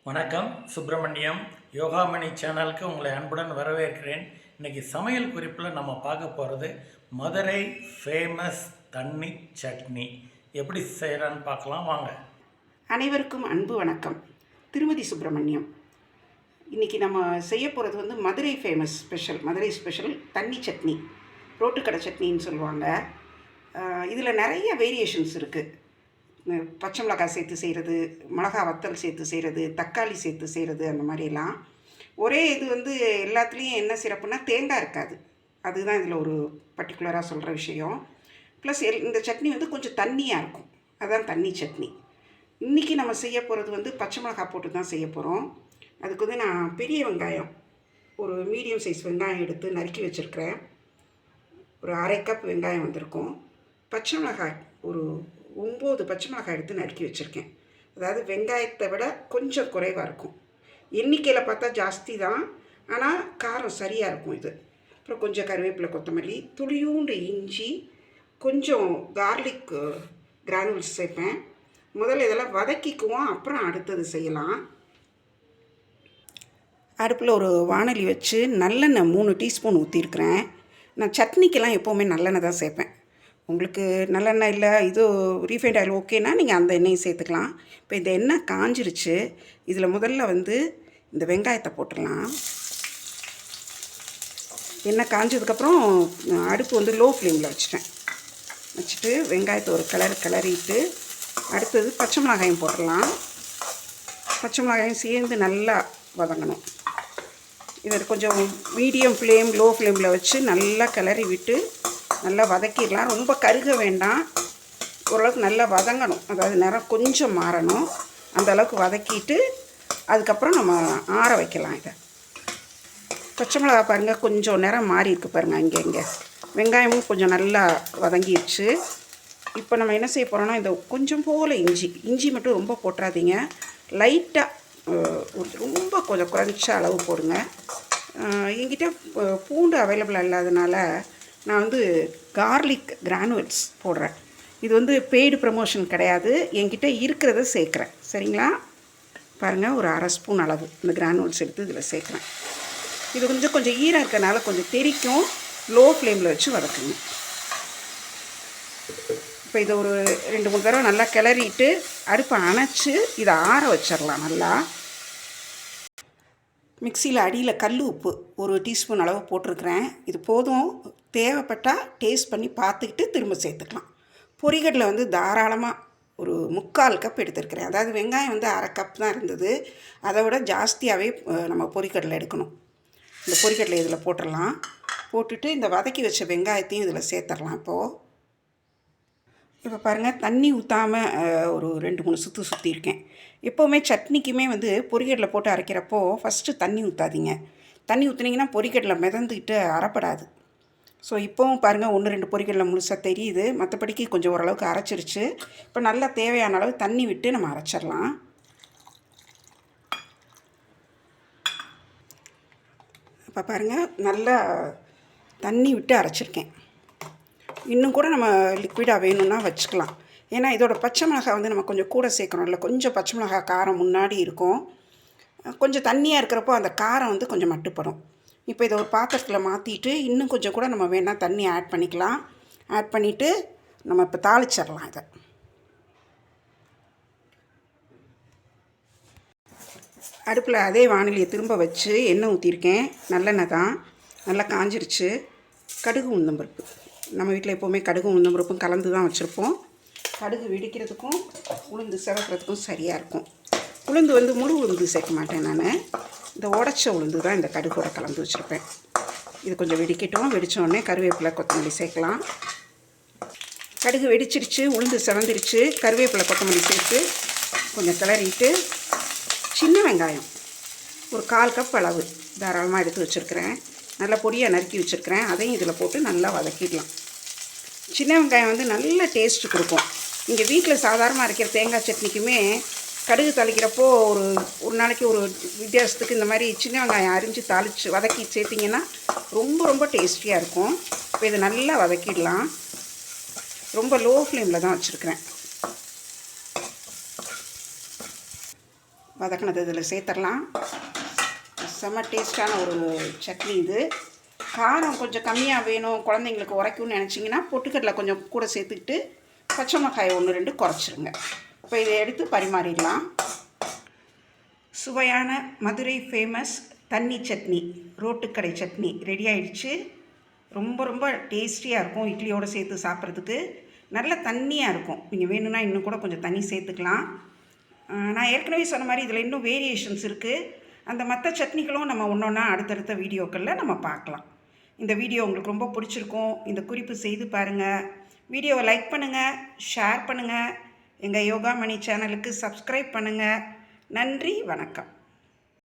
வணக்கம். சுப்பிரமணியம் யோகாமணி சேனலுக்கு உங்களை அன்புடன் வரவேற்கிறேன். இன்றைக்கி சமையல் குறிப்பில் நம்ம பார்க்க போகிறது மதுரை ஃபேமஸ் தண்ணி சட்னி எப்படி செய்கிறான்னு பார்க்கலாம் வாங்க. அனைவருக்கும் அன்பு வணக்கம். திருமதி சுப்பிரமணியம். இன்றைக்கி நம்ம செய்ய போகிறது மதுரை ஃபேமஸ் மதுரை ஸ்பெஷல் தண்ணி சட்னி, ரோட்டுக்கடை சட்னின்னு சொல்லுவாங்க. இதில் நிறைய வேரியேஷன்ஸ் இருக்குது. பச்சை மிளகாய் சேர்த்து செய்கிறது, மிளகா வத்தல் சேர்த்து செய்கிறது, தக்காளி சேர்த்து செய்கிறது, அந்த மாதிரிலாம். ஒரே இது எல்லாத்துலேயும் என்ன சிறப்புனா தேங்காய் இருக்காது. அதுதான் இதில் ஒரு பர்டிகுலராக சொல்கிற விஷயம். ப்ளஸ் இந்த சட்னி கொஞ்சம் தண்ணியாக இருக்கும். அதுதான் தண்ணி சட்னி. இன்றைக்கி நம்ம செய்ய போகிறது பச்சை மிளகாய் போட்டு தான் செய்ய போகிறோம். அதுக்கு நான் பெரிய வெங்காயம், ஒரு மீடியம் சைஸ் வெங்காயம் எடுத்து நறுக்கி வச்சுருக்கிறேன். ஒரு அரை கப் வெங்காயம் வந்திருக்கும். பச்சை மிளகாய் ஒரு 9 பச்சை மிளகாய் எடுத்து நறுக்கி வச்சுருக்கேன். அதாவது வெங்காயத்தை விட கொஞ்சம் குறைவாக இருக்கும். எண்ணிக்கையில் பார்த்தா ஜாஸ்தி தான், ஆனால் காரம் சரியாக இருக்கும் இது. அப்புறம் கொஞ்சம் கருவேப்பிலை, கொத்தமல்லி, துளியூண்டு இஞ்சி, கொஞ்சம் கார்லிக் கிரானுல்ஸ் சேர்ப்பேன். முதல்ல இதெல்லாம் வதக்கிக்குவோம், அப்புறம் அடுத்தது செய்யலாம். அடுப்பில் ஒரு வாணலி வச்சு நல்லெண்ணெய் 3 டீஸ்பூன் ஊற்றிருக்கிறேன். நான் சட்னிக்கெல்லாம் எப்போவுமே நல்லெண்ணெய் தான் சேர்ப்பேன். உங்களுக்கு நல்லெண்ணெய் இல்லை, இது ரீஃபைண்ட் ஆயில் ஓகேனா நீங்கள் அந்த எண்ணெயும் சேர்த்துக்கலாம். இப்போ இந்த எண்ணெய் காஞ்சிருச்சு. இதில் முதல்ல இந்த வெங்காயத்தை போட்டுடலாம். எண்ணெய் காஞ்சதுக்கப்புறம் அடுப்பு லோ ஃப்ளேமில் வச்சுட்டு வெங்காயத்தை ஒரு கிளறிட்டு அடுத்தது பச்சை மிளகாயும் போட்டுடலாம். பச்சை மிளகாயும் சேர்ந்து நல்லா வதங்கணும். இதை கொஞ்சம் மீடியம் ஃப்ளேம், லோ ஃப்ளேமில் வச்சு நல்லா கிளறி விட்டு நல்லா வதக்கிடலாம். ரொம்ப கருக வேண்டாம், ஓரளவுக்கு நல்லா வதங்கணும். அதாவது நிறம் கொஞ்சம் மாறணும், அந்த அளவுக்கு வதக்கிட்டு அதுக்கப்புறம் நம்ம ஆற வைக்கலாம். இதை பச்சை மிளகா பாருங்கள், கொஞ்சம் நிறம் மாறி இருக்குது பாருங்கள். இங்கே வெங்காயமும் கொஞ்சம் நல்லா வதங்கிடுச்சு. இப்போ நம்ம என்ன செய்ய போகிறோம்னா, இந்த கொஞ்சம் போல் இஞ்சி மட்டும் ரொம்ப போட்டுறாதீங்க, லைட்டாக ரொம்ப கொஞ்சம் குறைச்ச அளவு போடுங்க. என்கிட்ட பூண்டு அவைலபிளாக இல்லாதனால நான் கார்லிக் கிரானுவல்ஸ் போடுறேன். இது பெய்டு ப்ரமோஷன் கிடையாது, என்கிட்ட இருக்கிறத சேர்க்குறேன். சரிங்களா? பாருங்கள், ஒரு அரை ஸ்பூன் அளவு இந்த கிரானுவல்ஸ் எடுத்து இதில் சேர்க்குறேன். இது கொஞ்சம் ஈரம் இருக்கிறனால கொஞ்சம் தெரிக்கும். லோ ஃப்ளேமில் வச்சு வதக்குங்க. இப்போ இதை ஒரு 2-3 தடவை நல்லா கிளறிட்டு அடுப்பை அணைச்சி இதை ஆற வச்சிடலாம். நல்லா மிக்சியில் அடியில் கல் உப்பு ஒரு டீஸ்பூன் அளவு போட்டிருக்கிறேன். இது போதும். தேவைப்பட்டால் டேஸ்ட் பண்ணி பார்த்துக்கிட்டு திரும்ப சேர்த்துக்கலாம். பொரிகடலை தாராளமாக ஒரு 3/4 கப் எடுத்துருக்கிறேன். அதாவது வெங்காயம் அரை கப் தான் இருந்தது, அதை விட ஜாஸ்தியாகவே நம்ம பொரிகடலை எடுக்கணும். இந்த பொரிகடலை இதில் போட்டுடலாம். போட்டுட்டு இந்த வதக்கி வச்ச வெங்காயத்தையும் இதில் சேர்த்துடலாம். இப்போ பாருங்கள், தண்ணி ஊற்றாமல் ஒரு 2-3 சுற்றிருக்கேன். எப்போவுமே சட்னிக்குமே பொரிகடலை போட்டு அரைக்கிறப்போ ஃபஸ்ட்டு தண்ணி ஊற்றாதீங்க. தண்ணி ஊற்றுனீங்கன்னா பொரிகடலை மிதந்துக்கிட்டு அரைப்படாது. ஸோ இப்போவும் பாருங்கள், 1-2 பொரிகடலை முழுசாக தெரியுது, மற்றபடிக்கு கொஞ்சம் ஓரளவுக்கு அரைச்சிருச்சு. இப்போ நல்லா தேவையான அளவு தண்ணி விட்டு நம்ம அரைச்சிடலாம். இப்போ பாருங்கள், நல்லா தண்ணி விட்டு அரைச்சிருக்கேன். இன்னும் கூட நம்ம லிக்விடாக வேணும்னா வச்சுக்கலாம். ஏன்னா இதோட பச்சை மிளகாய் நம்ம கொஞ்சம் கூட சேர்க்கணும்ல. கொஞ்சம் பச்சை மிளகாய் காரம் முன்னாடி இருக்கும், கொஞ்சம் தண்ணியாக இருக்கிறப்போ அந்த காரம் கொஞ்சம் மட்டுப்படும். இப்போ இதை ஒரு பாத்திரத்தில் மாற்றிட்டு இன்னும் கொஞ்சம் கூட நம்ம வேணால் தண்ணி ஆட் பண்ணிக்கலாம். ஆட் பண்ணிவிட்டு நம்ம இப்போ தாளிச்சிடலாம். இதை அடுப்பில் அதே வானிலையை திரும்ப வச்சு எண்ணெய் ஊற்றிருக்கேன். நல்லெண்ணெய் தான், நல்லா காஞ்சிருச்சு. கடுகு உளுந்தம்பருப்பு, நம்ம வீட்டில் எப்போவுமே கடுகு உளுந்தம்பருப்பும் கலந்து தான் வச்சுருப்போம். கடுகு வெடிக்கிறதுக்கும் உளுந்து சிவக்கிறதுக்கும் சரியாக இருக்கும். உளுந்து முழு உளுந்து சேர்க்க மாட்டேன் நான், இந்த உடச்ச உளுந்து தான் இந்த கடுகோட கலந்து வச்சுருப்பேன். இது கொஞ்சம் வெடிக்கட்டும். வெடித்தோடனே கருவேப்பிலை, கொத்தமல்லி சேர்க்கலாம். கடுகு வெடிச்சிருச்சு, உளுந்து சிவந்துருச்சு. கருவேப்பிலை, கொத்தமல்லி சேர்த்து கொஞ்சம் கிளறிட்டு சின்ன வெங்காயம் ஒரு 1/4 கப் அளவு தாராளமாக எடுத்து வச்சுருக்கிறேன். நல்லா பொடியாக நறுக்கி வச்சுருக்கிறேன். அதையும் இதில் போட்டு நல்லா வதக்கிடலாம். சின்ன வெங்காயம் நல்ல டேஸ்ட்டு கொடுக்கும். இங்கே வீட்டில் சாதாரணமாக அரைக்கிற தேங்காய் சட்னிக்குமே கடுகு தாளிக்கிறப்போ ஒரு நாளைக்கு ஒரு வித்தியாசத்துக்கு இந்த மாதிரி சின்ன வெங்காயம் அரிஞ்சு தாளித்து வதக்கி சேர்த்திங்கன்னா ரொம்ப டேஸ்டியாக இருக்கும். இப்போ இதை நல்லா வதக்கிடலாம். ரொம்ப லோ ஃப்ளேமில் தான் வச்சுருக்கிறேன். வதக்கினது இதில் சேர்த்துடலாம். செம்ம டேஸ்டான ஒரு சட்னி இது. காரம் கொஞ்சம் கம்மியாக வேணும், குழந்தைங்களுக்கு உரைக்கும்னு நினச்சிங்கன்னா பொட்டுக்கடலை கொஞ்சம் கூட சேர்த்துக்கிட்டு பச்சை மிளகாய் 1-2 குறைச்சிருங்க. இப்போ இதை எடுத்து பரிமாறிடலாம். சுவையான மதுரை ஃபேமஸ் தண்ணி சட்னி, ரோட்டுக்கடை சட்னி ரெடி ஆயிடுச்சு. ரொம்ப ரொம்ப டேஸ்டியாக இருக்கும். இட்லியோடு சேர்த்து சாப்பிட்றதுக்கு நல்ல தண்ணியாக இருக்கும். நீங்கள் வேணும்னா இன்னும் கூட கொஞ்சம் தண்ணி சேர்த்துக்கலாம். நான் ஏற்கனவே சொன்ன மாதிரி இதில் இன்னும் வேரியேஷன்ஸ் இருக்குது. அந்த மற்ற சட்னிகளும் நம்ம ஒன்றா அடுத்தடுத்த வீடியோக்களில் நம்ம பார்க்கலாம். இந்த வீடியோ உங்களுக்கு ரொம்ப பிடிச்சிருக்கும். இந்த குறிப்பு செய்து பாருங்கள். வீடியோவை லைக் பண்ணுங்கள், ஷேர் பண்ணுங்கள். எங்கள் யோகா மணி சேனலுக்கு சப்ஸ்கிரைப் பண்ணுங்கள். நன்றி, வணக்கம்.